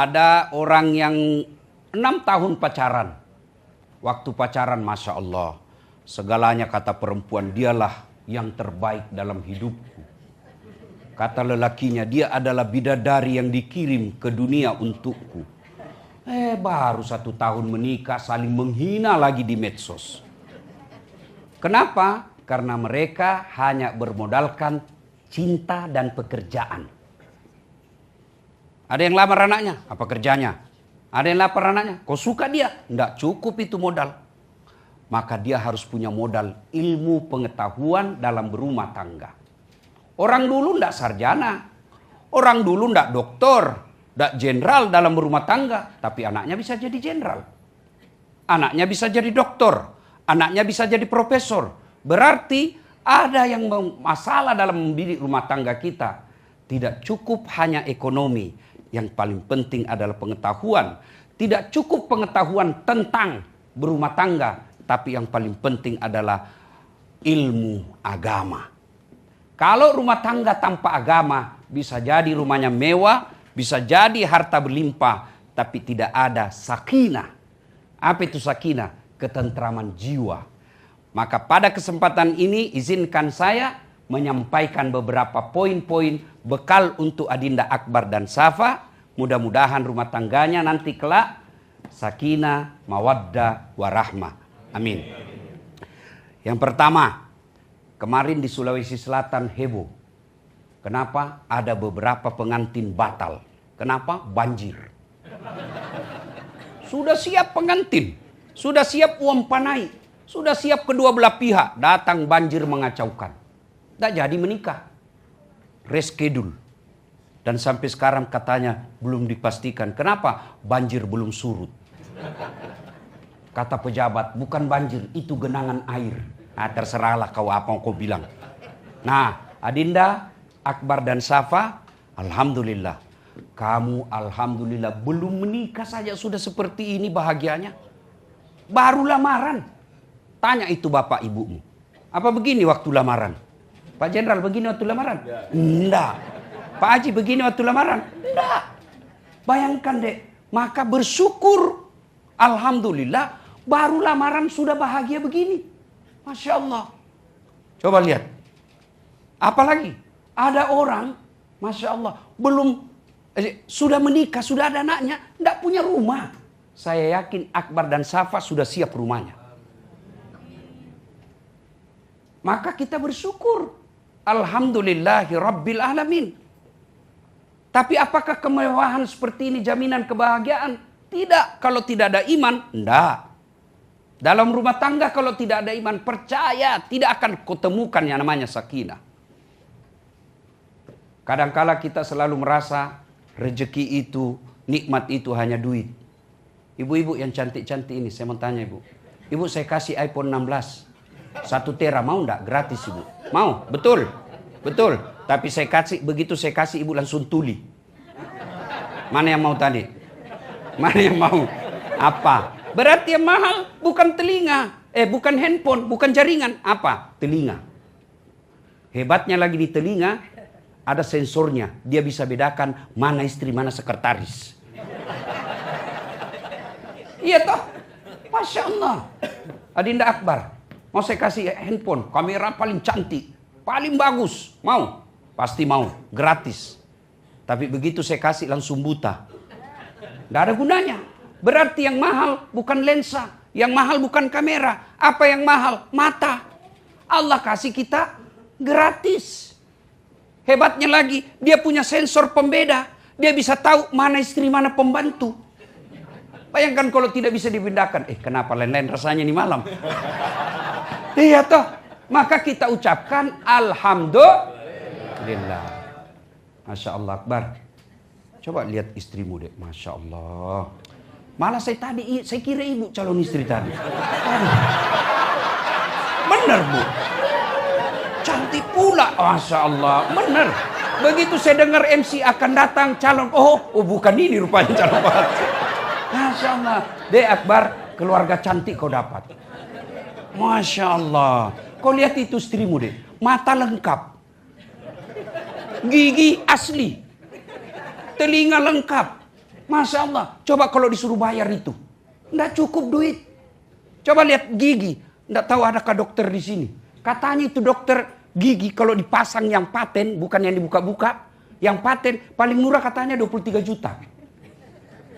Ada orang yang 6 tahun pacaran. Waktu pacaran, Masya Allah, segalanya kata perempuan, dialah yang terbaik dalam hidupku. Kata lelakinya, dia adalah bidadari yang dikirim ke dunia untukku. Baru 1 tahun menikah, saling menghina lagi di medsos. Kenapa? Karena mereka hanya bermodalkan cinta dan pekerjaan. Ada yang lamar anaknya, apa kerjanya? Ada yang lamar anaknya, kau suka dia? Tidak cukup itu modal. Maka dia harus punya modal ilmu pengetahuan dalam berumah tangga. Orang dulu tidak sarjana. Orang dulu tidak doktor, tidak jenderal dalam berumah tangga. Tapi anaknya bisa jadi jenderal. Anaknya bisa jadi doktor. Anaknya bisa jadi profesor. Berarti ada yang masalah dalam mendidik rumah tangga kita. Tidak cukup hanya ekonomi. Yang paling penting adalah pengetahuan. Tidak cukup pengetahuan tentang berumah tangga. Tapi yang paling penting adalah ilmu agama. Kalau rumah tangga tanpa agama, bisa jadi rumahnya mewah, bisa jadi harta berlimpah, tapi tidak ada sakinah. Apa itu sakinah? Ketentraman jiwa. Maka pada kesempatan ini izinkan saya menyampaikan beberapa poin-poin bekal untuk Adinda Akbar dan Safa. Mudah-mudahan rumah tangganya nanti kelak sakinah, mawaddah, warahmah. Amin. Yang pertama, kemarin di Sulawesi Selatan heboh. Kenapa? Ada beberapa pengantin batal. Kenapa? Banjir. Sudah siap pengantin, sudah siap uang panai, sudah siap kedua belah pihak, datang banjir mengacaukan. Tidak jadi menikah. Reschedule. Dan sampai sekarang katanya belum dipastikan. Kenapa? Banjir belum surut. Kata pejabat, bukan banjir, itu genangan air. Nah, terserahlah kau apa kau bilang. Nah, Adinda, Akbar dan Safa, alhamdulillah. Kamu alhamdulillah belum menikah saja sudah seperti ini bahagianya. Baru lamaran. Tanya itu bapak ibumu. Apa begini waktu lamaran? Pak Jenderal begini waktu lamaran? Enggak. Pak Haji begini waktu lamaran? Enggak. Bayangkan dek. Maka bersyukur. Alhamdulillah. Baru lamaran sudah bahagia begini. Masya Allah. Coba lihat. Apalagi. Ada orang. Masya Allah. Belum. Sudah menikah. Sudah ada anaknya. Enggak punya rumah. Saya yakin Akbar dan Safa sudah siap rumahnya. Maka kita bersyukur. Alhamdulillahi Rabbil Alamin. Tapi apakah kemewahan seperti ini jaminan kebahagiaan? Tidak. Kalau tidak ada iman, tidak. Dalam rumah tangga kalau tidak ada iman, percaya tidak akan kutemukan yang namanya sakinah. Kadangkala kita selalu merasa rezeki itu, nikmat itu hanya duit. Ibu-ibu yang cantik-cantik ini, saya mau tanya ibu. Ibu saya kasih iPhone 16. 1 tera mau enggak? Gratis ibu. Mau? Betul? Betul. Tapi saya kasih, begitu saya kasih ibu langsung tuli. Mana yang mau tadi? Mana yang mau? Apa? Berarti yang mahal bukan telinga. Bukan handphone, bukan jaringan. Apa? Telinga. Hebatnya lagi di telinga, ada sensornya. Dia bisa bedakan mana istri, mana sekretaris. Iya toh? Masya Allah. Adinda Akbar. Mau saya kasih handphone, kamera paling cantik, paling bagus. Mau? Pasti mau, gratis. Tapi begitu saya kasih langsung buta. Tidak ada gunanya. Berarti yang mahal bukan lensa. Yang mahal bukan kamera. Apa yang mahal? Mata. Allah kasih kita gratis. Hebatnya lagi, dia punya sensor pembeda. Dia bisa tahu mana istri, mana pembantu. Bayangkan kalau tidak bisa dipindahkan. Kenapa lain-lain rasanya ini malam? Iya toh. Maka kita ucapkan alhamdulillah. Masya Allah Akbar. Coba lihat istrimu dek. Masya Allah. Malah saya kira ibu calon istri tadi. Bener bu. Cantik pula. Masya Allah. Bener. Begitu saya dengar MC akan datang calon. Oh bukan ini rupanya calon pacar. Masya Allah. Dek Akbar, keluarga cantik kau dapat. Masya Allah. Kau lihat itu istrimu deh. Mata lengkap. Gigi asli. Telinga lengkap. Masya Allah. Coba kalau disuruh bayar itu. Nggak cukup duit. Coba lihat gigi. Nggak tahu adakah dokter di sini. Katanya itu dokter gigi kalau dipasang yang paten, bukan yang dibuka-buka. Yang paten paling murah katanya 23 juta.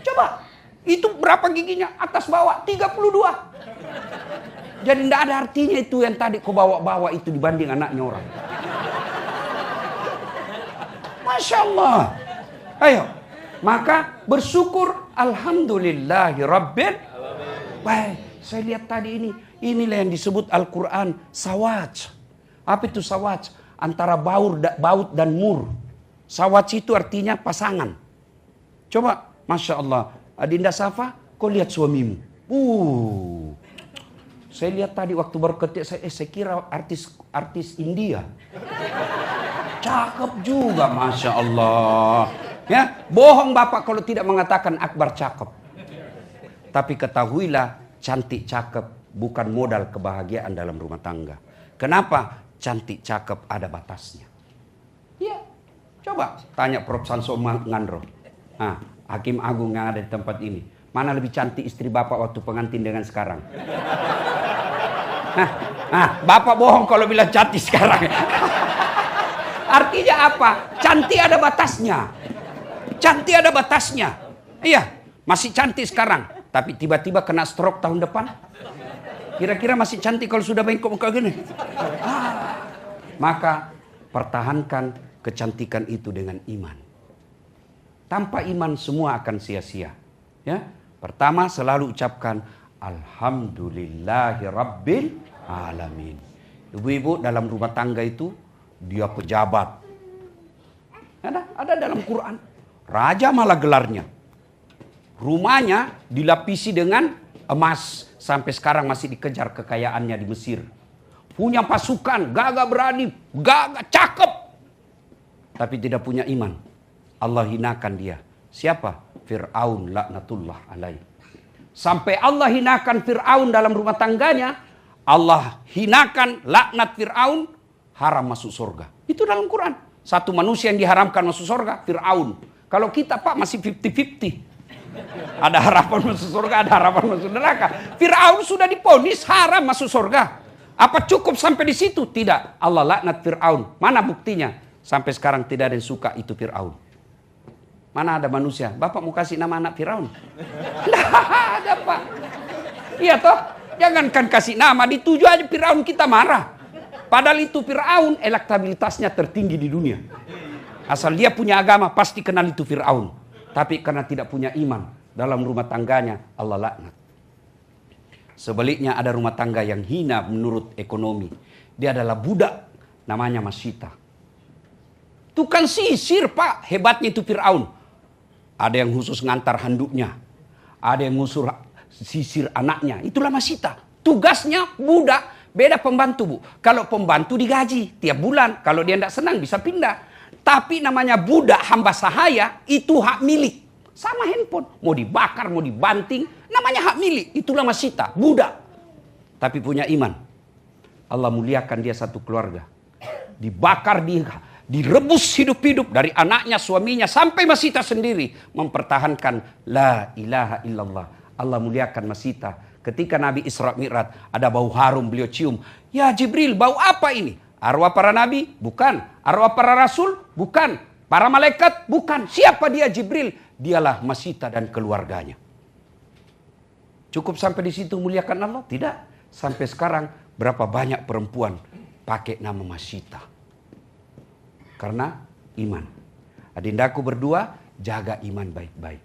Coba. Itu berapa giginya? Atas bawah 32. Jadi nggak ada artinya itu yang tadi kau bawa-bawa itu dibanding anaknya orang. Masya Allah. Ayo. Maka bersyukur alhamdulillahi rabbil. Baik, saya lihat tadi inilah yang disebut Al-Quran sawaj. Apa itu sawaj? Antara baut dan mur. Sawaj itu artinya pasangan. Coba, Masya Allah. Adinda Safa, kau lihat suamimu. Saya lihat tadi waktu baru ketik, saya kira artis India. Cakep juga, Masya Allah. Ya, bohong Bapak kalau tidak mengatakan Akbar cakep. Tapi ketahuilah, cantik cakep bukan modal kebahagiaan dalam rumah tangga. Kenapa? Cantik cakep ada batasnya. Ya, coba tanya Prof. Sanso Ngandro. Nah, Hakim Agung yang ada di tempat ini. Mana lebih cantik istri Bapak waktu pengantin dengan sekarang? Bapak bohong kalau bilang cantik sekarang. Artinya apa? Cantik ada batasnya. Cantik ada batasnya. Iya, masih cantik sekarang. Tapi tiba-tiba kena stroke tahun depan. Kira-kira masih cantik kalau sudah bengkok muka gini. Maka pertahankan kecantikan itu dengan iman. Tanpa iman semua akan sia-sia. Ya, pertama selalu ucapkan Alhamdulillahi Rabbil Alamin. Ibu-ibu dalam rumah tangga itu dia pejabat. Ada dalam Quran. Raja malah gelarnya. Rumahnya dilapisi dengan emas. Sampai sekarang masih dikejar kekayaannya di Mesir. Punya pasukan, gagah berani, gagah cakep. Tapi tidak punya iman. Allah hinakan dia. Siapa? Fir'aun laknatullah alaih. Sampai Allah hinakan Fir'aun dalam rumah tangganya. Allah hinakan laknat Fir'aun. Haram masuk surga. Itu dalam Quran. Satu manusia yang diharamkan masuk surga, Fir'aun. Kalau kita Pak masih 50-50. Ada harapan masuk surga, ada harapan masuk neraka. Fir'aun sudah diponis haram masuk surga. Apa cukup sampai di situ? Tidak. Allah laknat Fir'aun. Mana buktinya? Sampai sekarang tidak ada yang suka itu Fir'aun. Mana ada manusia? Bapak mau kasih nama anak Fir'aun? Tidak ada Pak. Iya toh? Jangankan kasih nama, dituju aja Fir'aun kita marah. Padahal itu Fir'aun elektabilitasnya tertinggi di dunia. Asal dia punya agama pasti kenal itu Fir'aun. Tapi karena tidak punya iman dalam rumah tangganya Allah laknat. Sebaliknya ada rumah tangga yang hina menurut ekonomi. Dia adalah budak namanya Masyita. Tukang sisir Pak, hebatnya itu Fir'aun. Ada yang khusus ngantar handuknya. Ada yang khusus sisir anaknya. Itulah Masyita. Tugasnya budak, beda pembantu Bu. Kalau pembantu digaji tiap bulan. Kalau dia tidak senang bisa pindah. Tapi namanya budak hamba sahaya itu hak milik. Sama handphone. Mau dibakar, mau dibanting. Namanya hak milik. Itulah Masyita. Budak. Tapi punya iman. Allah muliakan dia satu keluarga. Dibakar, direbus hidup-hidup. Dari anaknya, suaminya. Sampai Masyita sendiri. Mempertahankan la ilaha illallah. Allah muliakan Masyita. Ketika Nabi Isra Mi'raj. Ada bau harum beliau cium. Ya Jibril, bau apa ini? Arwah para nabi? Bukan. Arwah para rasul? Bukan. Para malaikat? Bukan. Siapa dia Jibril? Dialah Masyita dan keluarganya. Cukup sampai di situ muliakan Allah? Tidak. Sampai sekarang berapa banyak perempuan pakai nama Masyita. Karena iman. Adindaku berdua, jaga iman baik-baik.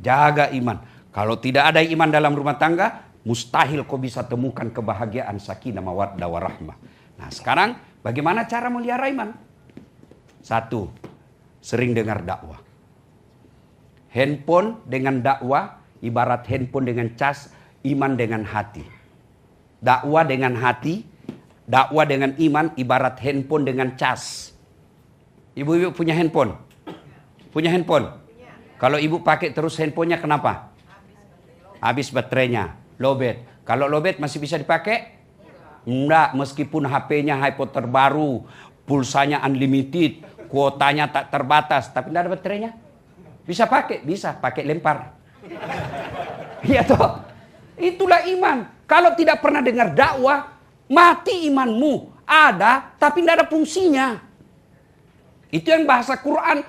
Jaga iman. Kalau tidak ada iman dalam rumah tangga, mustahil kau bisa temukan kebahagiaan sakinah mawaddah warahmah. Nah sekarang bagaimana cara melihara iman? Satu, sering dengar dakwah. Handphone dengan dakwah, ibarat handphone dengan cas, iman dengan hati. Dakwah dengan hati, dakwah dengan iman, ibarat handphone dengan cas. Ibu-ibu punya handphone? Punya handphone? Kalau ibu pakai terus handphonenya kenapa? Habis baterainya, lowbat. Kalau lowbat masih bisa dipakai? Enggak, meskipun HP-nya iPhone terbaru, pulsanya unlimited, kuotanya tak terbatas, tapi tidak ada baterainya. Bisa pakai? Bisa, pakai lempar. Iya toh? Itulah iman. Kalau tidak pernah dengar dakwah, mati imanmu. Ada, tapi tidak ada fungsinya. Itu yang bahasa Quran.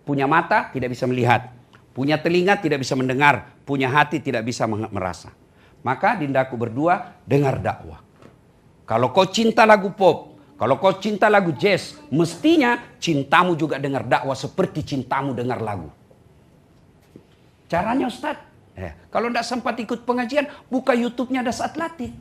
Punya mata, tidak bisa melihat. Punya telinga, tidak bisa mendengar. Punya hati, tidak bisa merasa. Maka dindaku berdua, dengar dakwah. Kalau kau cinta lagu pop, kalau kau cinta lagu jazz, mestinya cintamu juga dengar dakwah seperti cintamu dengar lagu. Caranya Ustaz, kalau tidak sempat ikut pengajian, buka YouTube-nya ada saat latih.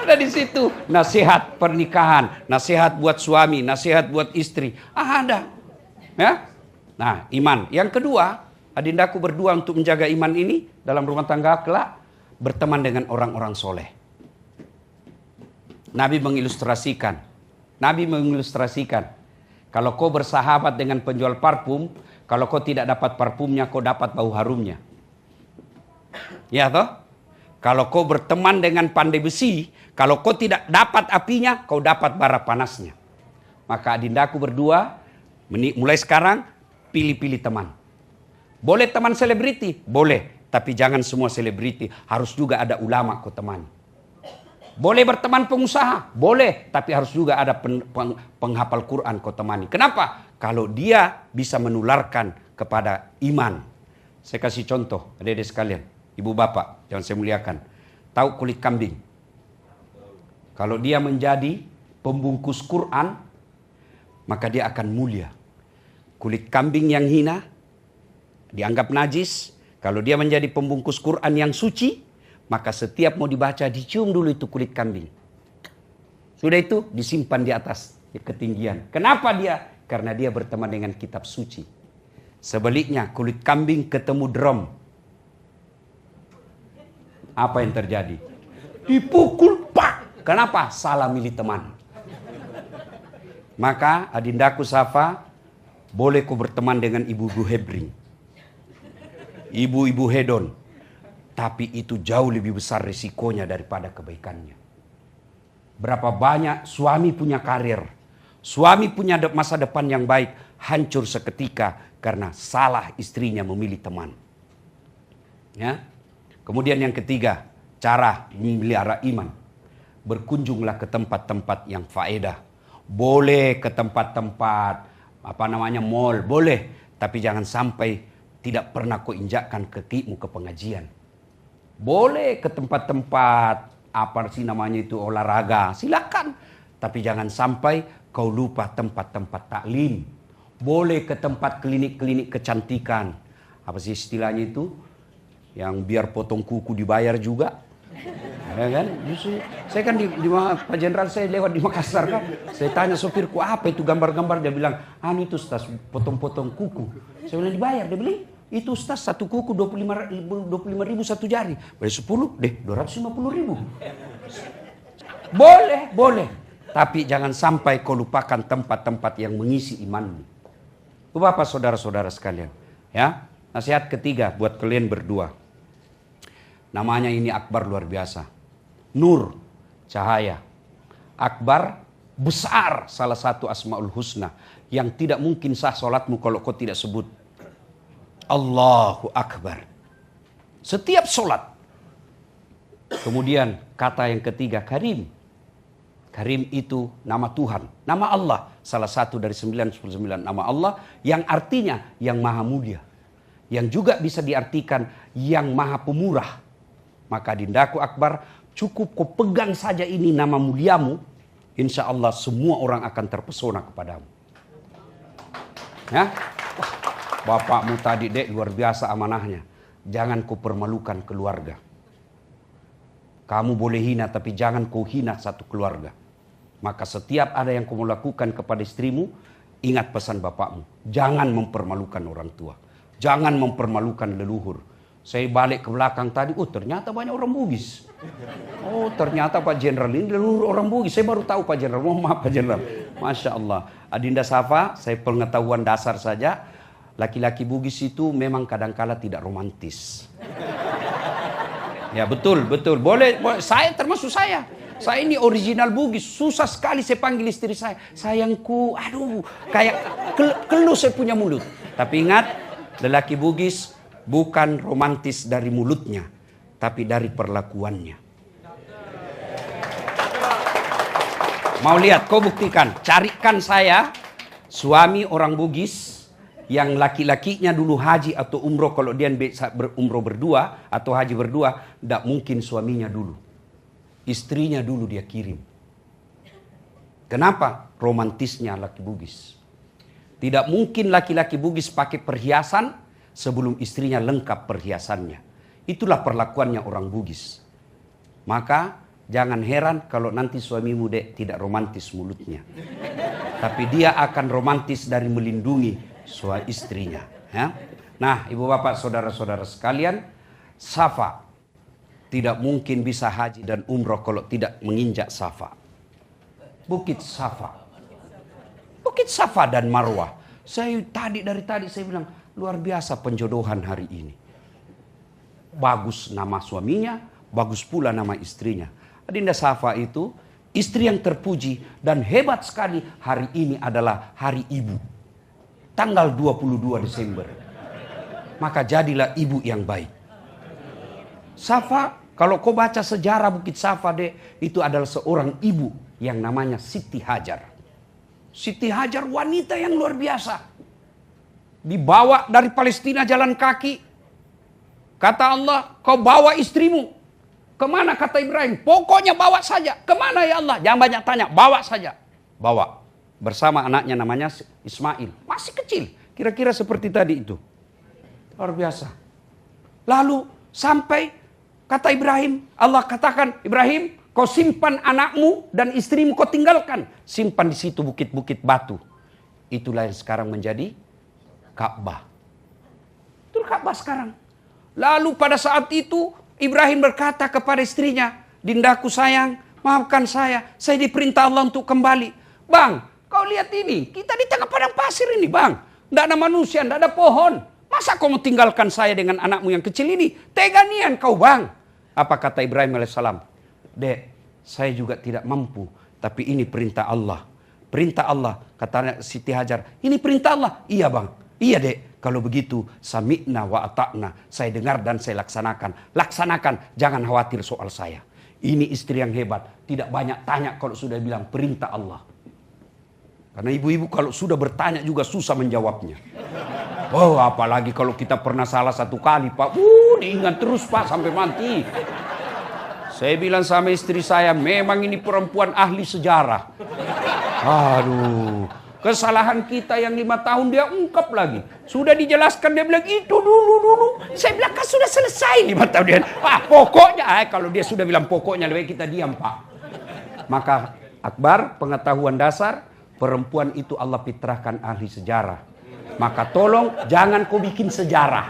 Ada di situ nasihat pernikahan, nasihat buat suami, nasihat buat istri. Ada. Ya? Nah, iman. Yang kedua, adindaku berdua untuk menjaga iman ini dalam rumah tangga kelak, berteman dengan orang-orang soleh. Nabi mengilustrasikan. Kalau kau bersahabat dengan penjual parfum, kalau kau tidak dapat parfumnya, kau dapat bau harumnya. Ya toh? Kalau kau berteman dengan pandai besi, kalau kau tidak dapat apinya, kau dapat bara panasnya. Maka adindaku berdua, mulai sekarang, pilih-pilih teman. Boleh teman selebriti? Boleh. Tapi jangan semua selebriti. Harus juga ada ulama kau temani. Boleh berteman pengusaha? Boleh. Tapi harus juga ada penghafal Quran kau temani. Kenapa? Kalau dia bisa menularkan kepada iman. Saya kasih contoh, adik-adik sekalian. Ibu bapak, jangan saya muliakan. Tahu kulit kambing? Kalau dia menjadi pembungkus Quran, maka dia akan mulia. Kulit kambing yang hina, dianggap najis. Kalau dia menjadi pembungkus Quran yang suci, maka setiap mau dibaca, dicium dulu itu kulit kambing. Sudah itu, disimpan di atas ketinggian. Kenapa dia? Karena dia berteman dengan kitab suci. Sebaliknya, kulit kambing ketemu drum. Apa yang terjadi? Dipukul, pak! Kenapa? Salah milih teman. Maka adindaku Safa, boleh ku berteman dengan ibu-ibu hebring. Ibu-ibu hedon. Tapi itu jauh lebih besar risikonya daripada kebaikannya. Berapa banyak suami punya karir. Suami punya masa depan yang baik. Hancur seketika karena salah istrinya memilih teman. Ya. Kemudian yang ketiga, cara memelihara iman. Berkunjunglah ke tempat-tempat yang faedah. Boleh ke tempat-tempat mall, boleh. Tapi jangan sampai tidak pernah kau injakkan kakimu ke pengajian. Boleh ke tempat-tempat olahraga, silakan. Tapi jangan sampai kau lupa tempat-tempat taklim. Boleh ke tempat klinik-klinik kecantikan. Apa sih istilahnya itu? Yang biar potong kuku dibayar juga. Ya kan? Justru, saya kan di Pak Jenderal saya lewat di Makassar kan. Saya tanya sopirku, apa itu gambar-gambar? Dia bilang, itu Ustaz, potong-potong kuku. Saya bilang, dibayar. Dia bilang, itu Ustaz, satu kuku 25.000 satu jari. Boleh 10 deh, 250.000. Boleh. Tapi jangan sampai kau lupakan tempat-tempat yang mengisi imanmu. Bapak saudara-saudara sekalian. Ya, nasihat ketiga buat kalian berdua. Namanya ini akbar luar biasa. Nur, cahaya. Akbar, besar, salah satu asmaul husna. Yang tidak mungkin sah solatmu kalau kau tidak sebut Allahu Akbar. Setiap solat. Kemudian kata yang ketiga, Karim. Karim itu nama Tuhan, nama Allah. Salah satu dari 99 nama Allah yang artinya yang maha mulia. Yang juga bisa diartikan yang maha pemurah. Maka dindaku akbar, cukup kau pegang saja ini nama muliamu. Insya Allah semua orang akan terpesona kepadamu. Ya? Bapakmu tadi dek luar biasa amanahnya. Jangan kau permalukan keluarga. Kamu boleh hina tapi jangan kau hina satu keluarga. Maka setiap ada yang kau lakukan kepada istrimu, ingat pesan bapakmu. Jangan mempermalukan orang tua. Jangan mempermalukan leluhur. Saya balik ke belakang tadi, ternyata banyak orang Bugis. Ternyata Pak Jenderal ini leluhur orang Bugis. Saya baru tahu Pak Jenderal. Mohon maaf Pak Jenderal. Masya Allah. Adinda Safa, saya pengetahuan dasar saja. Laki-laki Bugis itu memang kadangkala tidak romantis. Ya betul. Boleh. Saya termasuk saya. Saya ini original Bugis. Susah sekali saya panggil istri saya. Sayangku, aduh. Kayak keluh saya punya mulut. Tapi ingat, lelaki Bugis bukan romantis dari mulutnya. Tapi dari perlakuannya. Mau lihat, kau buktikan. Carikan saya suami orang Bugis yang laki-lakinya dulu haji atau umroh. Kalau dia berumroh berdua atau haji berdua, tidak mungkin suaminya dulu. Istrinya dulu dia kirim. Kenapa? Romantisnya laki Bugis. Tidak mungkin laki-laki Bugis pakai perhiasan sebelum istrinya lengkap perhiasannya. Itulah perlakuannya orang Bugis. Maka jangan heran kalau nanti suamimu tidak romantis mulutnya. Tapi dia akan romantis dari melindungi suami istrinya. Ya? Nah, ibu bapak saudara-saudara sekalian, Safa tidak mungkin bisa haji dan umroh kalau tidak menginjak Safa. Bukit Safa. Bukit Safa dan Marwah. Dari tadi saya bilang, luar biasa penjodohan hari ini. Bagus nama suaminya, bagus pula nama istrinya. Adinda Safa itu istri yang terpuji dan hebat sekali. Hari ini adalah hari ibu. Tanggal 22 Desember. Maka jadilah ibu yang baik. Safa, kalau kau baca sejarah Bukit Safa, itu adalah seorang ibu yang namanya Siti Hajar. Siti Hajar wanita yang luar biasa. Dibawa dari Palestina jalan kaki. Kata Allah, kau bawa istrimu. Kemana kata Ibrahim? Pokoknya bawa saja. Kemana ya Allah? Jangan banyak tanya, bawa saja. Bawa. Bersama anaknya namanya Ismail. Masih kecil. Kira-kira seperti tadi itu. Luar biasa. Lalu sampai kata Ibrahim. Allah katakan, Ibrahim, kau simpan anakmu dan istrimu kau tinggalkan. Simpan di situ bukit-bukit batu. Itulah yang sekarang menjadi Ka'bah. Itu Ka'bah sekarang. Lalu pada saat itu Ibrahim berkata kepada istrinya, Dindaku sayang, maafkan saya diperintah Allah untuk kembali. Bang, kau lihat ini, kita di tengah padang pasir ini bang. Tidak ada manusia, tidak ada pohon. Masa kau mau tinggalkan saya dengan anakmu yang kecil ini? Tega nian kau bang. Apa kata Ibrahim alaihissalam? Dek, saya juga tidak mampu. Tapi ini perintah Allah. Perintah Allah, kata Siti Hajar. Ini perintah Allah. Iya bang, iya dek. Kalau begitu, sami'na wa ata'na. Saya dengar dan saya laksanakan. Laksanakan, jangan khawatir soal saya. Ini istri yang hebat. Tidak banyak tanya kalau sudah bilang perintah Allah. Karena ibu-ibu kalau sudah bertanya juga susah menjawabnya. Oh, apalagi kalau kita pernah salah satu kali, Pak. Diingat terus, Pak, sampai mati. Saya bilang sama istri saya, memang ini perempuan ahli sejarah. Aduh, kesalahan kita yang 5 tahun dia ungkap lagi. Sudah dijelaskan, dia bilang, itu dulu. Saya bilang, kan sudah selesai 5 tahun dia. Pak, pokoknya, kalau dia sudah bilang pokoknya, lebih kita diam, Pak. Maka, Akbar, pengetahuan dasar, perempuan itu Allah fitrahkan ahli sejarah. Maka tolong jangan kau bikin sejarah.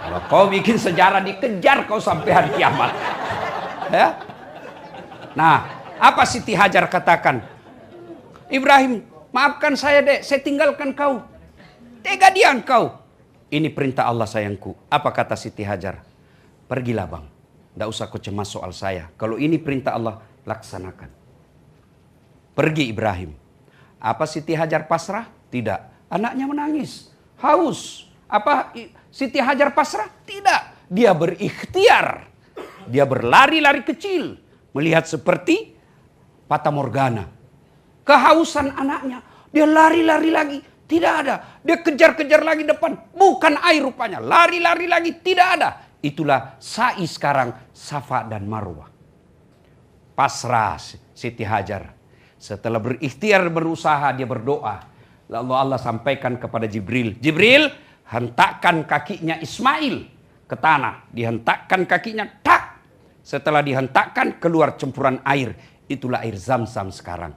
Kalau kau bikin sejarah dikejar kau sampai hari kiamat. Ya? Nah, apa Siti Hajar katakan? Ibrahim, maafkan saya dek, saya tinggalkan kau. Tega dia kau. Ini perintah Allah sayangku. Apa kata Siti Hajar? Pergilah bang. Tidak usah kau cemas soal saya. Kalau ini perintah Allah, laksanakan. Pergi Ibrahim. Apa Siti Hajar pasrah? Tidak. Anaknya menangis. Haus. Apa Siti Hajar pasrah? Tidak. Dia berikhtiar. Dia berlari-lari kecil. Melihat seperti Fata Morgana. Kehausan anaknya. Dia lari-lari lagi. Tidak ada. Dia kejar-kejar lagi depan. Bukan air rupanya. Lari-lari lagi. Tidak ada. Itulah sa'i sekarang Safa dan Marwah. Pasrah Siti Hajar. Setelah berikhtiar berusaha dia berdoa. Lalu Allah sampaikan kepada Jibril. Jibril, hentakkan kakinya Ismail ke tanah. Dihentakkan kakinya, tak. Setelah dihentakkan keluar campuran air. Itulah air Zam-Zam sekarang.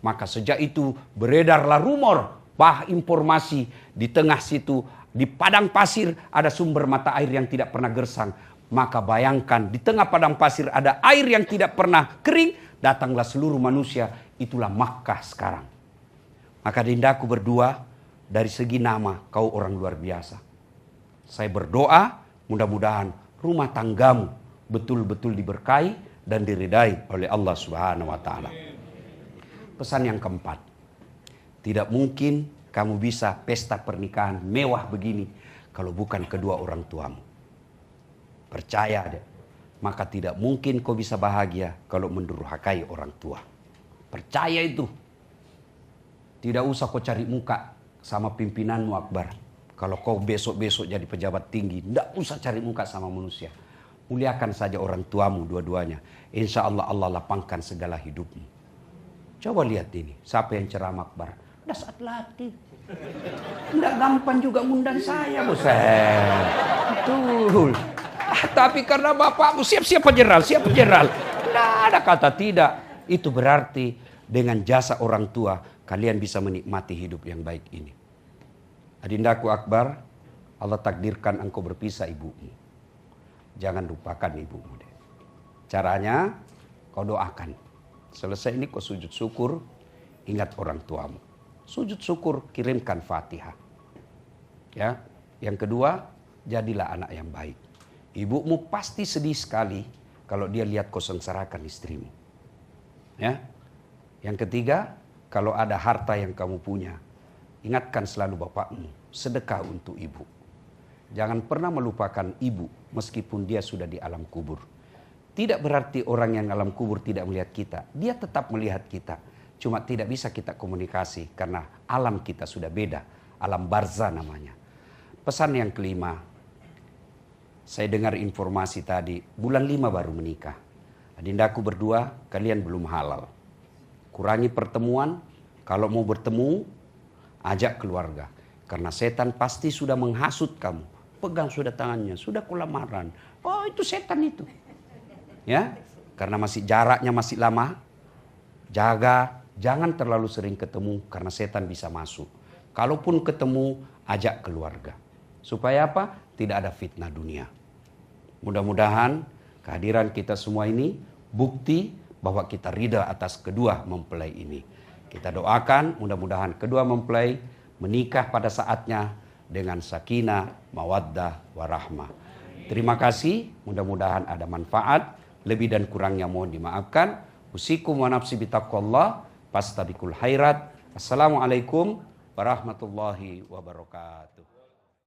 Maka sejak itu beredarlah rumor. Informasi di tengah situ. Di padang pasir ada sumber mata air yang tidak pernah gersang. Maka bayangkan di tengah padang pasir ada air yang tidak pernah kering. Datanglah seluruh manusia, itulah Makkah sekarang. Maka dindaku berdua, dari segi nama kau orang luar biasa. Saya berdoa, mudah-mudahan rumah tanggamu betul-betul diberkahi dan diridai oleh Allah Subhanahu wa taala. Pesan yang keempat, tidak mungkin kamu bisa pesta pernikahan mewah begini kalau bukan kedua orang tuamu. Percaya deh, maka tidak mungkin kau bisa bahagia kalau mendurhakai orang tua. Percaya itu. Tidak usah kau cari muka sama pimpinanmu Akbar. Kalau kau besok-besok jadi pejabat tinggi, tidak usah cari muka sama manusia. Muliakan saja orang tuamu dua-duanya. Insya Allah Allah lapangkan segala hidupmu. Coba lihat ini, siapa yang ceramah Akbar? Udah saat latih. Tidak gampang juga ngundang saya, bos. Betul. Tapi karena bapakmu siap-siap jenderal, siap jenderal. Tidak ada kata tidak. Itu berarti dengan jasa orang tua kalian bisa menikmati hidup yang baik ini. Adindaku Akbar, Allah takdirkan engkau berpisah ibumu. Jangan lupakan ibumu deh. Caranya kau doakan. Selesai ini kau sujud syukur, ingat orang tuamu. Sujud syukur, kirimkan Fatihah. Ya. Yang kedua, jadilah anak yang baik. Ibumu pasti sedih sekali kalau dia lihat kau sengsarakan istrimu. Ya. Yang ketiga, kalau ada harta yang kamu punya, ingatkan selalu bapakmu, sedekah untuk ibu. Jangan pernah melupakan ibu meskipun dia sudah di alam kubur. Tidak berarti orang yang alam kubur tidak melihat kita. Dia tetap melihat kita. Cuma tidak bisa kita komunikasi karena alam kita sudah beda. Alam barzah namanya. Pesan yang kelima. Saya dengar informasi tadi, bulan 5 baru menikah. Adindaku berdua, kalian belum halal. Kurangi pertemuan, kalau mau bertemu, ajak keluarga. Karena setan pasti sudah menghasut kamu. Pegang sudah tangannya, sudah kulamaran. Oh itu setan itu. Ya, karena masih jaraknya masih lama. Jaga, jangan terlalu sering ketemu karena setan bisa masuk. Kalaupun ketemu, ajak keluarga. Supaya apa? Tidak ada fitnah dunia. Mudah-mudahan kehadiran kita semua ini bukti bahwa kita ridha atas kedua mempelai ini. Kita doakan mudah-mudahan kedua mempelai menikah pada saatnya dengan sakinah, mawaddah, warahmah. Terima kasih, mudah-mudahan ada manfaat. Lebih dan kurangnya mohon dimaafkan. Usikum wa nafsi bitaqwallah, fastabiqul khairat. Assalamualaikum warahmatullahi wabarakatuh.